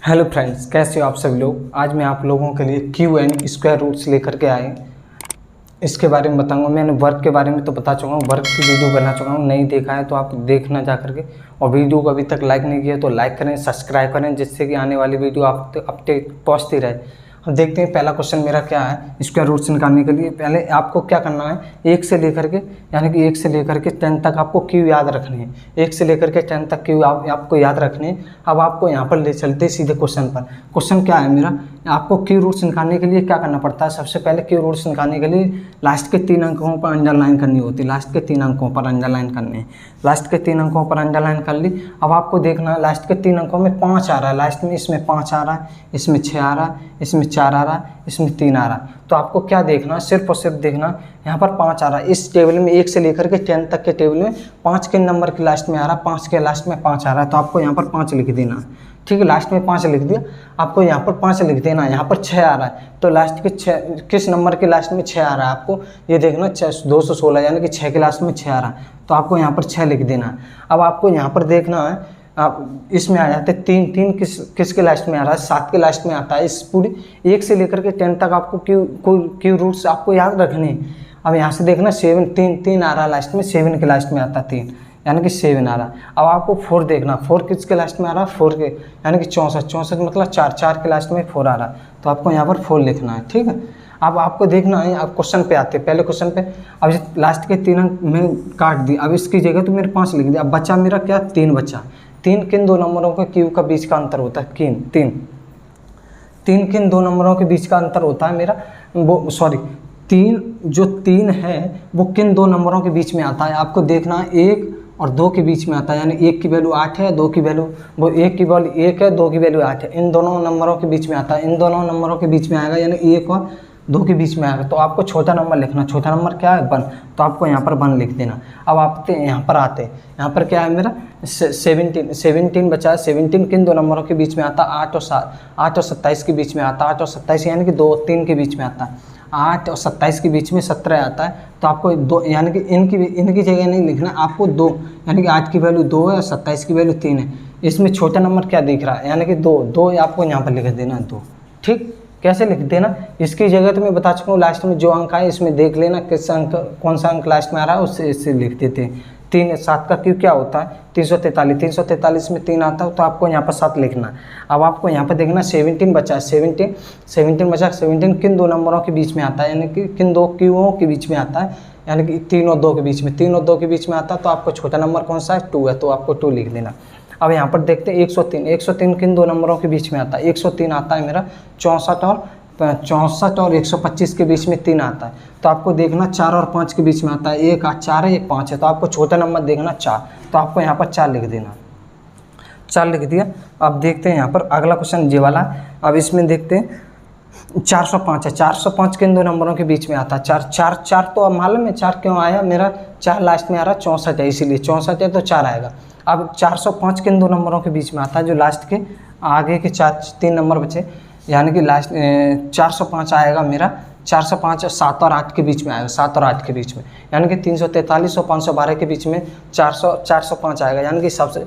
Hello friends, कैसे हो आप सभी लोग। आज मैं आप लोगों के लिए क्यू एंड स्क्वायर रूट्स लेकर के आए। इसके बारे में बताऊंगा। मैंने वर्क के बारे में तो बता चुका हूँ, वर्क की वीडियो बना चुका हूँ। नहीं देखा है तो आप देखना जा करके, और वीडियो को अभी तक लाइक नहीं किया तो लाइक करें, सब्सक्राइब करें, जिससे कि आने वाली वीडियो आप अपडेट पहुँचती रहे। अब देखते हैं पहला क्वेश्चन मेरा क्या है। स्क्वायर रूट्स निकालने के लिए पहले आपको क्या करना है, 1 से लेकर के यानी कि 1 से लेकर के 10 तक आपको क्यू याद रखनी है। 1 से लेकर के 10 तक क्यू आपको याद रखनी है। अब आपको यहाँ पर ले चलते सीधे क्वेश्चन पर। क्वेश्चन क्या है मेरा, आपको क्यू रूट्स निकालने के लिए क्या करना पड़ता है। सबसे पहले क्यू रूट्स निकालने के लिए लास्ट के 3 अंकों पर अंडरलाइन करनी होती है। लास्ट के 3 अंकों पर अंडरलाइन करने हैं। लास्ट के 3 अंकों पर अंडरलाइन कर ली। अब आपको देखना है लास्ट के 3 अंकों में 5 आ रहा है, लास्ट में इसमें 5 आ रहा है, इसमें 6 आ रहा है, इसमें 4 आ रहा है, इसमें 3 आ रहा है। तो आपको क्या देखना, सिर्फ और सिर्फ देखना यहाँ पर 5 आ रहा है। इस टेबल में 1 से लेकर के 10 तक के टेबल में 5 के नंबर के लास्ट में आ रहा है, 5 के लास्ट में 5 आ रहा है। तो आपको यहाँ पर 5 लिख देना है। ठीक है, लास्ट में 5 लिख दिया, आपको यहाँ पर 5 लिख देना है। यहाँ पर 6 आ रहा है तो लास्ट के 6 किस नंबर के लास्ट में 6 आ रहा है, आपको ये देखना 216 यानी कि 6 के लास्ट में 6 आ रहा है। तो आपको यहाँ पर 6 लिख देना है। अब आपको यहाँ पर देखना है, आप इसमें आ जाते 3 किसके लास्ट में आ रहा है, 7 के लास्ट में आता है। इस पूरी 1 से लेकर के 10 तक आपको क्यू रूट्स आपको याद रखने हैं। अब यहाँ से देखना 7 3 आ रहा है लास्ट में, 7 के लास्ट में आता है 3 यानी कि 7 आ रहा है। अब आपको 4 देखना, 4 किसके लास्ट में आ रहा है, 4 के यानी कि 64 मतलब 4 के लास्ट में 4 आ रहा है। तो आपको यहाँ पर 4 लिखना है। ठीक है, अब आपको देखना है, आप क्वेश्चन पे आते हैं। पहले क्वेश्चन पे अब लास्ट के 3 अंक मैंने काट दिए। अब इसकी जगह तो मेरे 5 लिख दिया। अब बचा मेरा क्या, 3 बचा। 3 किन 2 नंबरों के क्यू का बीच का अंतर होता है, तीन किन 2 नंबरों के बीच का अंतर होता है मेरा, वो सॉरी 3 है वो किन 2 नंबरों के बीच में आता है। आपको देखना है 1 और 2 के बीच में आता है, यानी 1 की वैल्यू 8 है, 2 की वैल्यू वो 1 की वैल्यू 1 है, 2 की वैल्यू 8 है। इन दोनों नंबरों के बीच में आता है, इन दोनों नंबरों के बीच में आएगा, यानी 1 और 2 के बीच में आएगा। तो आपको छोटा नंबर लिखना, छोटा नंबर क्या है, 1। तो आपको यहाँ पर 1 लिख देना। अब आप यहाँ पर आते हैं, यहाँ पर क्या है मेरा 17 बचा है। 17 किन 2 नंबरों के बीच में आता है, 8 और 27 के बीच में आता है। 8 और 27 यानी कि 2 और 3 के बीच में आता है। 8 और 27 के बीच में 17 आता है। तो आपको 2 यानी कि इनकी जगह नहीं लिखना, आपको 2 यानी कि 8 की वैल्यू 2 है और 27 की वैल्यू 3 है। इसमें छोटा नंबर क्या दिख रहा है, यानी कि 2 आपको यहाँ पर लिख देना 2। ठीक, कैसे लिख देना, इसकी जगह तो मैं बता चुका हूँ। लास्ट में जो अंक आए इसमें देख लेना किस अंक, कौन सा अंक लास्ट में आ रहा है, उससे इससे लिख देते हैं। 3 7 का क्यू क्या होता है, 343 में 3 आता है। तो आपको यहाँ पर 7 लिखना है। अब आपको यहाँ पर देखना 17 बचा है। 17 बचा। 17 किन 2 नंबरों के बीच में आता है, यानी कि किन 2 क्यूओं के बीच में आता है, यानी कि 3 और 2 के बीच में। 3 और 2 के बीच में आता है। तो आपको छोटा नंबर कौन सा है, 2 है। तो आपको 2 लिख देना। अब यहाँ पर देखते हैं 103 किन 2 नंबरों के बीच में आता है। 103 आता है मेरा 64 और 125 के बीच में 3 आता है। तो आपको देखना 4 और 5 के बीच में आता है। 1 8 4 है, 1 5 है। तो आपको छोटा नंबर देखना 4। तो आपको यहाँ पर 4 लिख देना। 4 लिख दिया। अब देखते हैं यहाँ पर अगला क्वेश्चन ये वाला। अब इसमें देखते हैं 405 है। 405 किन 2 नंबरों के बीच में आता है, 4 तो अब मालूम है 4 क्यों आया, मेरा 4 लास्ट में आ रहा है, 64 है, इसीलिए 64 है तो 4 आएगा। अब 405 किन 2 नंबरों के बीच में आता है, जो लास्ट के आगे के 3 नंबर बचे, यानी कि लास्ट 405 आएगा मेरा। 405 7 और 8 के बीच में आएगा, 7 और 8 के बीच में, यानी कि 343 और 512 के बीच में 405 आएगा। यानी कि सबसे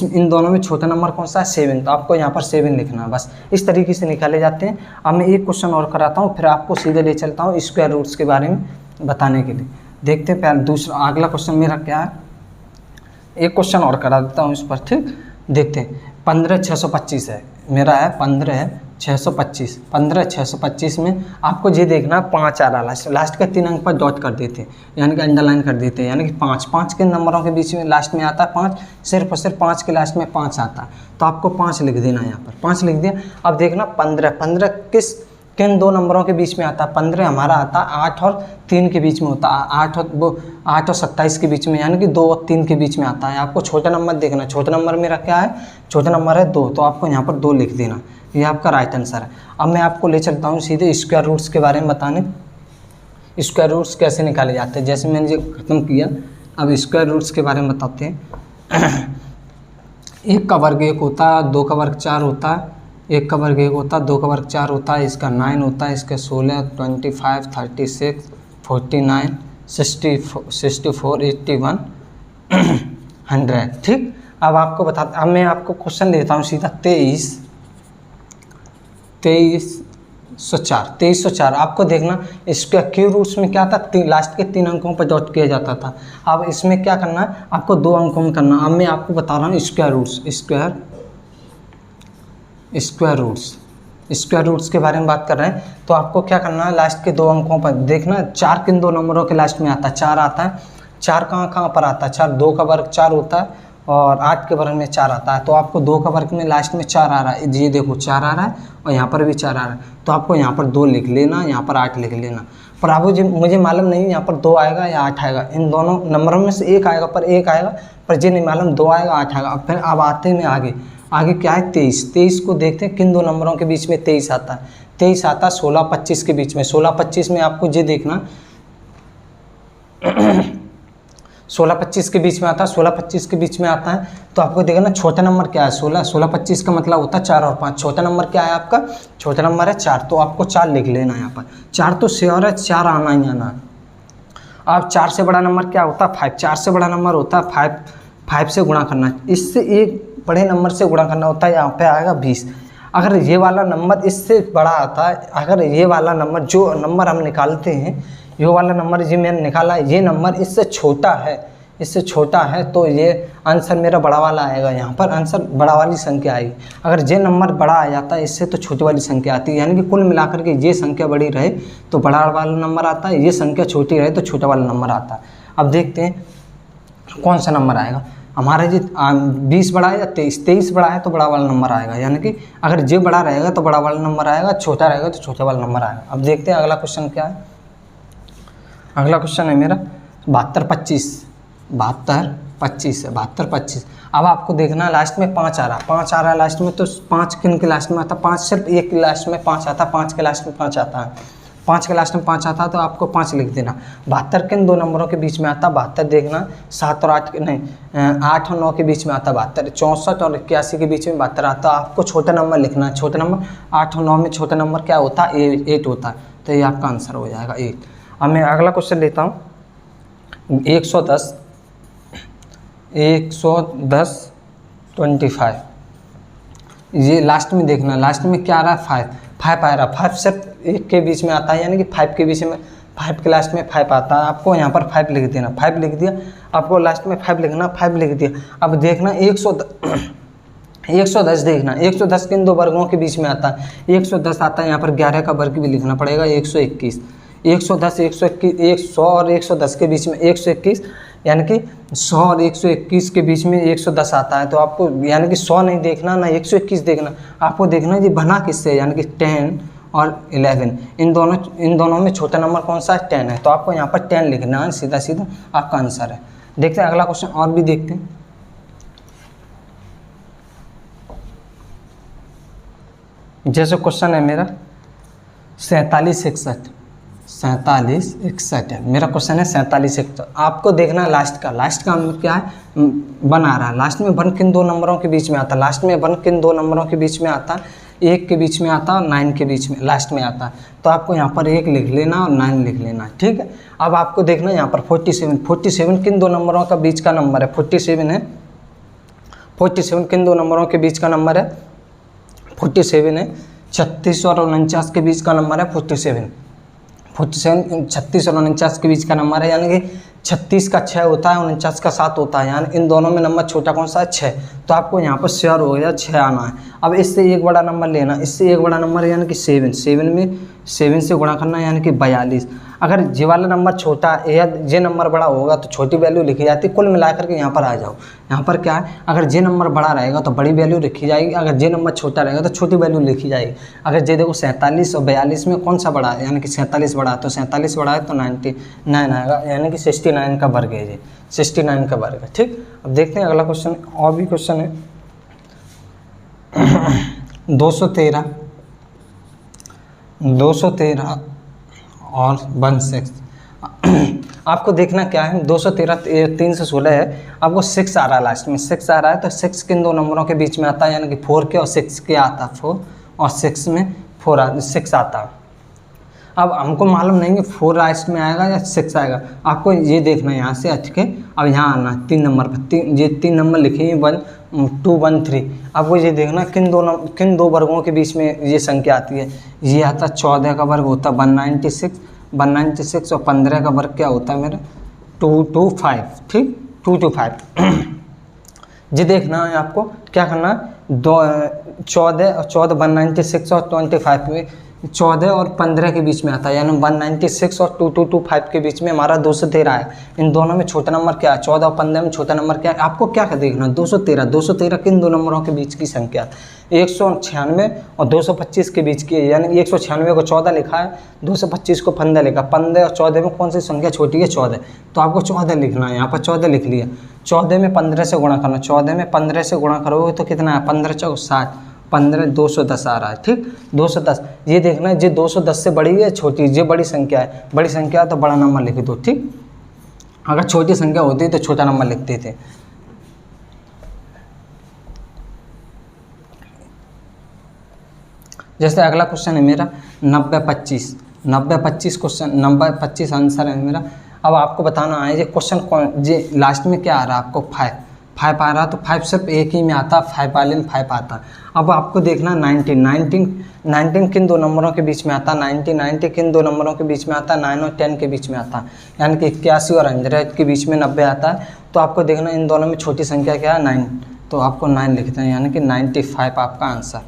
इन दोनों में छोटा नंबर कौन सा है, 7। तो आपको यहाँ पर 7 लिखना है। बस इस तरीके से निकाले जाते हैं। अब मैं एक क्वेश्चन और कराता हूँ, फिर आपको सीधे ले चलता हूँ स्क्वायर रूट्स के बारे में बताने के लिए। देखते हैं पहले दूसरा अगला क्वेश्चन मेरा क्या है। एक क्वेश्चन और करा देता हूँ इस पर। ठीक, देखते हैं 15625 है मेरा, है 15625 में आपको ये देखना 5 आ रहा है। लास्ट के 3 अंक पर डॉट कर देते हैं, यानी कि अंडरलाइन कर देते हैं, यानी कि 5 के नंबरों के बीच में लास्ट में आता है 5, सिर्फ और सिर्फ 5 के लास्ट में 5 आता है। तो आपको 5 लिख देना, यहाँ पर 5 लिख दिया। अब देखना 15 किन 2 नंबरों के बीच में आता है। 15 हमारा आता है 8 और 3 के बीच में होता है। 8 और 27 के बीच में, यानी कि 2 और 3 के बीच में आता है। आपको छोटा नंबर देखना, छोटा नंबर मेरा क्या है, छोटा नंबर है 2। तो आपको यहाँ पर 2 लिख देना, ये आपका राइट आंसर है। अब मैं आपको ले चलता हूँ सीधे स्क्वायर रूट्स के बारे में बताने। स्क्वायर रूट्स कैसे निकाले जाते हैं, जैसे मैंने ये ख़त्म किया। अब स्क्वायर रूट्स के बारे में बताते हैं। 1 का वर्ग 1 होता है, 2 का वर्ग 4 होता है, 1 का वर्ग 1 होता है, 2 का वर्ग 4 होता है, इसका 9 होता है, इसका 16 25 36 49 64 81 100। ठीक, अब मैं आपको क्वेश्चन देता हूँ सीधा 23 2304 आपको देखना इसका क्यू रूट्स में क्या था, लास्ट के 3 अंकों पर डॉट किया जाता था। अब इसमें क्या करना है आपको 2 अंकों में करना। अब मैं आपको बता रहा हूँ स्क्वायर रूट्स के बारे में बात कर रहे हैं। तो आपको क्या करना है, लास्ट के 2 अंकों पर देखना 4 किन 2 नंबरों के लास्ट में आता है, 4 आता है। 4 कहाँ पर आता है, 4 2 का वर्ग 4 होता है और 8 के वर्ग में 4 आता है। तो आपको 2 का वर्ग में लास्ट में 4 आ रहा है, ये देखो 4 आ रहा है और यहाँ पर भी 4 आ रहा है। तो आपको यहाँ पर 2 लिख लेना, यहाँ पर 8 लिख लेना। पर अब मुझे मालूम नहीं यहाँ पर 2 आएगा या 8 आएगा, इन दोनों नंबरों में से एक आएगा, पर एक आएगा, पर ये नहीं मालूम 2 आएगा 8 आएगा। अब आते हैं आगे क्या है 23 को देखते हैं किन 2 नंबरों के बीच में 23 आता है। 23 आता है 16-25 के बीच में। 16-25 में आपको ये देखना 16-25 के बीच में आता है, 16-25 के बीच में आता है। तो आपको देखना छोटा नंबर क्या है, 16-25 का मतलब होता है 4 और 5। छोटा नंबर क्या है आपका, छोटा नंबर है 4। तो आपको 4 लिख लेना है यहाँ पर। 4 तो श्योर है, 4 आना ही आना है। अब 4 से बड़ा नंबर क्या होता है 5। 4 से बड़ा नंबर होता है 5 से गुणा करना है, इससे एक बड़े नंबर से गुणा करना होता है, यहाँ पे आएगा 20। अगर ये वाला नंबर इससे बड़ा आता है, अगर ये वाला नंबर जो नंबर हम निकालते हैं, ये वाला नंबर जो मैंने निकाला ये नंबर इससे छोटा है, तो ये आंसर मेरा बड़ा वाला आएगा। यहाँ पर आंसर बड़ा वाली संख्या आएगी। अगर ये नंबर बड़ा आ जाता है इससे तो छोटी वाली संख्या आती है, यानी कि कुल मिलाकर के ये संख्या बड़ी रहे तो बड़ा वाला नंबर आता है, ये संख्या छोटी रहे तो छोटा वाला नंबर आता है। अब देखते हैं कौन सा नंबर आएगा हमारा। जी 20 बड़ा है या 23 बड़ा है तो बड़ा वाला नंबर आएगा, यानी कि अगर ये बड़ा रहेगा तो बड़ा वाला नंबर आएगा, छोटा रहेगा तो छोटा वाला नंबर आएगा। अब देखते हैं अगला क्वेश्चन क्या है। अगला क्वेश्चन है मेरा 72-25 है 72-25। अब आपको देखना लास्ट में 5 आ रहा है लास्ट में। तो 5 किन के लास्ट में आता है, 5 सिर्फ एक के लास्ट में 5 आता है, 5 के लास्ट में 5 आता है, 5 के लास्ट में 5 आता है। तो आपको 5 लिख देना। 72 किन 2 नंबरों के बीच में आता है, 72 देखना 7 और 8 नहीं 8 और 9 के बीच में आता है 72। 64 और 81 के बीच में 72 आता है। आपको छोटा नंबर लिखना है, छोटा नंबर 8 और 9 में छोटा नंबर क्या होता है 8 होता है। तो ये आपका आंसर हो जाएगा 8। अब मैं अगला क्वेश्चन लेता हूँ 110-25। ये लास्ट में देखना, लास्ट में क्या आ रहा है 5 आ रहा है। 5 सिर्फ एक के बीच में आता है, यानी कि 5 के बीच में 5 के लास्ट में 5 आता है। आपको यहाँ पर 5 लिख देना, 5 लिख दिया। आपको लास्ट में 5 लिखना, 5 लिख दिया। अब देखना 110 देखना, 110 किन 2 वर्गों के बीच में आता है, 110 आता है। यहाँ पर 11 का वर्ग भी लिखना पड़ेगा, 121 100 और 110 के बीच में 121, यानी कि 100 और 121 के बीच में 110 आता है। तो आपको यानी कि 100 नहीं देखना ना 121 देखना, आपको देखना ये बना किससे, यानी कि 10 और 11 इन दोनों में छोटा नंबर कौन सा है 10 है। तो आपको यहाँ पर 10 लिखना है, सीधा आपका आंसर है। देखते हैं अगला क्वेश्चन और भी देखते हैं। जैसे क्वेश्चन है मेरा 47-61 है मेरा क्वेश्चन है 47-61। आपको देखना है लास्ट का क्या है 1 आ रहा है। लास्ट में 1 किन 2 नंबरों के बीच में आता है, लास्ट में 1 किन 2 नंबरों के बीच में आता है, 1 के बीच में आता है और 9 के बीच में लास्ट में आता है। तो आपको यहाँ पर 1 लिख लेना और 9 लिख लेना, ठीक है। अब आपको देखना यहाँ पर 47 किन 2 नंबरों का बीच का नंबर है, 47 किन 2 नंबरों के बीच का नंबर है 47 है। 36 और 49 के बीच का नंबर है 47 36 और 49 के बीच का नंबर है, यानी कि 36 का 6 होता है, 49 का 7 होता है, यानी इन दोनों में नंबर छोटा कौन सा है 6। तो आपको यहाँ पर श्योर हो गया 6 आना है। अब इससे एक बड़ा नंबर लेना, इससे एक बड़ा नंबर यानी कि 7 से गुणा करना, यानी कि 42। अगर ये वाला नंबर छोटा या ये नंबर बड़ा होगा तो छोटी वैल्यू लिखी जाती है। कुल मिलाकर के यहाँ पर आ जाओ, यहाँ पर क्या है, अगर ये नंबर बड़ा रहेगा तो बड़ी वैल्यू लिखी जाएगी, अगर ये नंबर छोटा रहेगा तो छोटी वैल्यू लिखी जाएगी। अगर ये देखो 47 और 42 में कौन सा बड़ा है, यानी कि 47 बड़ा है, तो 47 बड़ा है तो 99 आएगा, यानी कि 69 का वर्ग है, ये 69 का वर्ग है, ठीक। अब देखते हैं अगला क्वेश्चन, और भी क्वेश्चन है 213 और 16। आपको देखना क्या है 213 3 से 16 है, आपको 6 आ रहा है, लास्ट में 6 आ रहा है। तो 6 किन 2 नंबरों के बीच में आता है, यानी कि 4 के और 6 के आता है, 4 और 6 में 6 आता है। अब हमको मालूम नहीं कि 4 लास्ट में आएगा या 6 आएगा, आपको ये देखना है यहाँ से हट के अब यहाँ आना 3 नंबर पर, ये 3 नंबर लिखे 1 2 1 3। आपको ये देखना किन दो वर्गों के बीच में ये संख्या आती है। ये आता 14 का वर्ग होता है 196 और 15 का वर्ग क्या होता है मेरा 225, ठीक 225। ये देखना है आपको क्या करना है, 14 196 और 25 में 14 और 15 के बीच में आता है, यानी 196 और 2225 के बीच में हमारा 213 है। इन दोनों में छोटा नंबर क्या है, 14 और 15 में छोटा नंबर क्या है, आपको क्या देखना 213 किन दो नंबरों के बीच की संख्या है, 196 और 225 के बीच की है। यानी 196 को 14 लिखा है, 225 को 15 लिखा, 15 और 14 में कौन सी संख्या छोटी है 14, तो आपको 14 लिखना है। यहाँ पर 14 लिख लिया, 14 में 15 से गुणा करना, 14 में 15 से गुणा करोगे तो कितना है 15 चौक 60, 15 210 आ रहा है, ठीक 210। ये देखना है ये 210 से बड़ी है छोटी, ये बड़ी संख्या है, बड़ी संख्या है तो बड़ा नंबर लिख दो, ठीक। अगर छोटी संख्या होती तो छोटा नंबर लिखते थे। जैसे अगला क्वेश्चन है मेरा 90-25 क्वेश्चन 90-25 आंसर है मेरा। अब आपको बताना है ये क्वेश्चन कौन, ये लास्ट में क्या आ रहा है आपको 5 आ रहा, तो 5 सिर्फ एक ही में आता, 5 वाले में 5 आता। अब आपको देखना 19 किन दो नंबरों के बीच में आता, 90 किन दो नंबरों के बीच में आता, 9 और 10 के बीच में आता, यानी कि 81 और 100 के बीच में 90 आता है। तो आपको देखना इन दोनों में छोटी संख्या क्या है 9, तो आपको 9 लिखते हैं, यानी कि 95 आपका आंसर।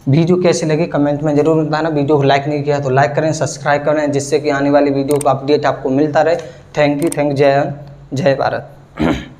वीडियो कैसी लगी कमेंट में जरूर बताना। वीडियो को लाइक नहीं किया तो लाइक करें, सब्सक्राइब करें, जिससे कि आने वाली वीडियो का अपडेट आपको मिलता रहे। थैंक यू, जय हिंद, जय भारत।